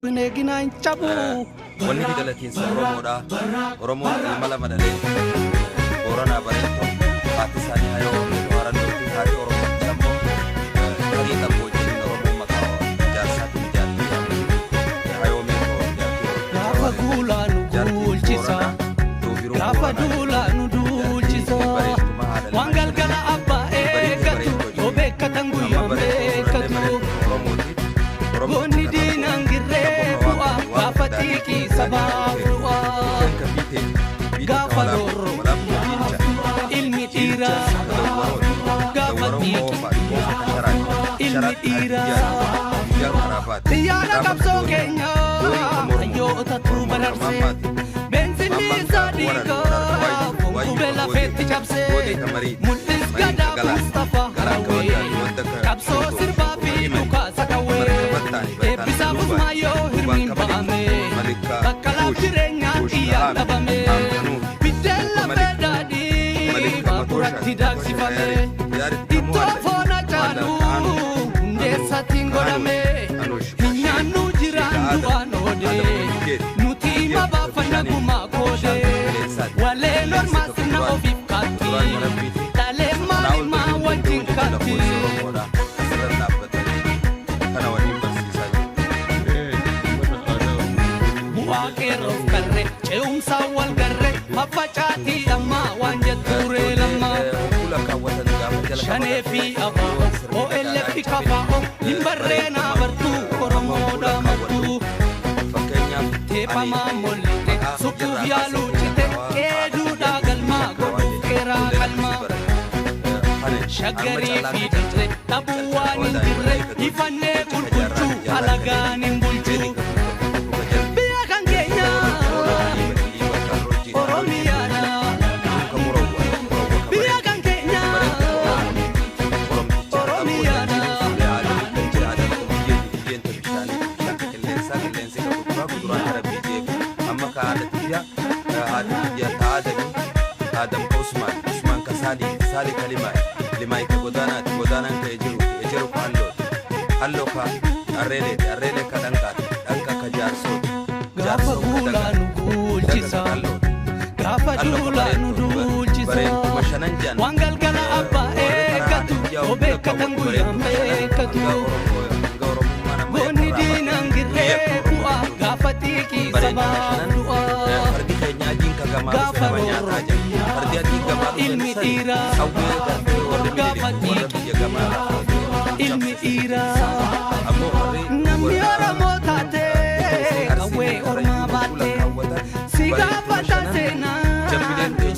Binegina in chabu. Wanni dalatiin Oromoodha. Oromoon mala madalee. Boorana bareedo. Haati isaanii hayoo warandoo fi haati Oromoo jammoo. Tarii taboo jedhin Oromoo maqaa jaarsaatti ijaartii. Hayoo meekoo ijaartii. Gaafa guulaanu guulchisa. Gaafa duulaanu duulchisa. Waan galgala abbaa eeggatu. Yoo beekkatan guyyaa beekkatu. Goonni diinaan girree bu'aa gaafa xiiqii sabaa bu'aa gaafa roorroo ilmi dhiiraa gaafa xiiqii ilmi dhiiraa xiyyaara qabsoo keenyaa hayyootatu bararsee beensinni isaa dhiigaa gubee lafeetti cabsee mul'is gadaa Mustafaa Harawee qabsoo sirbaa fi dhukaasa qawwee eebbisaa busmaayoo hirmiin ba'ame bakka laaf jireenyaa iyyaa dhabame biddeen lafee daadhii baaburatti daaksifame ittoo foona caaluu hundeessattiin godhame hin nyaannu jiraan du'aan oodee nuti ima baafanna gumaa koodee walee normaa sirna ofiif kaatti dhalee maalimaa wajjin kaatti. Waaqeeroof garree ce'umsaa wal garree faffacaatii ammaa waan jettuuree lammaa shanee fi abaa'oo OLF kafaa'oo hin barreenaa bartuu Oromoodhaa martuu teephamaa mollite sukkuuf yaaluu cite eeduudhaa galmaa godhuuf keeraa qalmaa shaggarii fi dirree dhabuu waan hin dirre ifannee bulchuu alagaan hin bulchuu. Adam Osman Kasali Kalima Limai Godanan Ejeru Hallo ka Arrele Kadanka Kajarso Gaafa guulaanu guulchisa Gaafa duulaanu duulchisa waan galgala abbaa eeggatu yoo beekkatan guyyaan beekkatu goonni diinaan girree bu'aa gaafa xiiqii sabaa du'aa gaafa roorroo ilmi dhiiraa gaafa xiiqii ilmi dhiiraa namni Oromoo taatee qawwee ormaa baattee si gaafata seenaa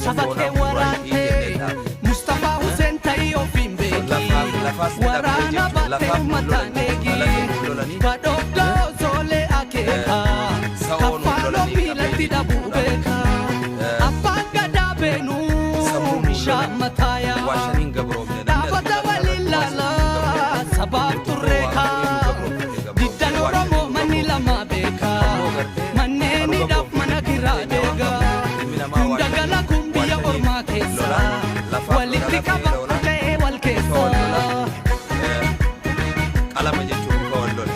saba kee waraantee Mustafaa Huseen ta'ii ofiin beekii waraana baattee uummataan eegii badhoofdoo soolee akeekaa kaffaaloo miilatti dhabuu beekaa abbaan gadaa beenuu bishaan mataayaa dhaabata waliin laalaa sabaaf turreekaa diddan Oromoo manni lama beekaa manneenidhaaf mana kiraa deegaa hunda gala kun biyya ormaa keessaa walitti qaba ta'ee wal keessaa. Qalama jechuun bifa wallola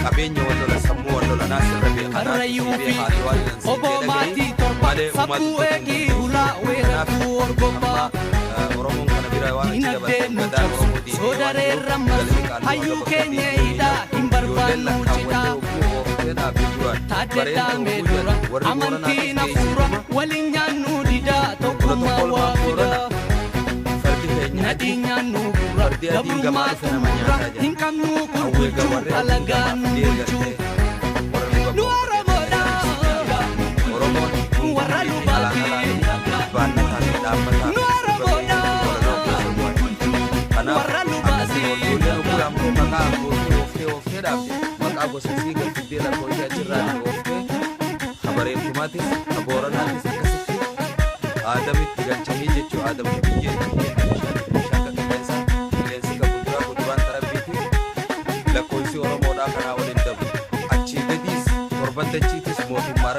qabeenya wallola sammuu wallola naasirra beekaa Karrayyuu fi obbo maatii torba sabbuu eegii hulaa weerartuu orgobbaa Oromoon kana bira waan dinagdeen nu cabsu soodareerra marsu hayyuu keenya hidhaa hin barbaannu citaa taaddeedhaa meedura amantiin hafuura waliin nyaannu didaa tokkummaa waa fidaa nadii nyaannu gurra gabrummaa fuura hin qabnu gurgurchuu alagaan nu bulchuu nu Oromoodhaa warra lubaatii nu Oromoodhaa warra lubaatii maqaa gosa siigal fiddee lakkoo ishee achirraa ooftee habareeffumaatis habooranaatis akkasitti aadamitti galchanii jechuu aadamni biyyee shakka qilleensa qilleensi qabu kuduraan tarabbiiti lakkoofsi Oromoodhaa kanaa waliin dabu achii gadiis torban dachiitis mootummaa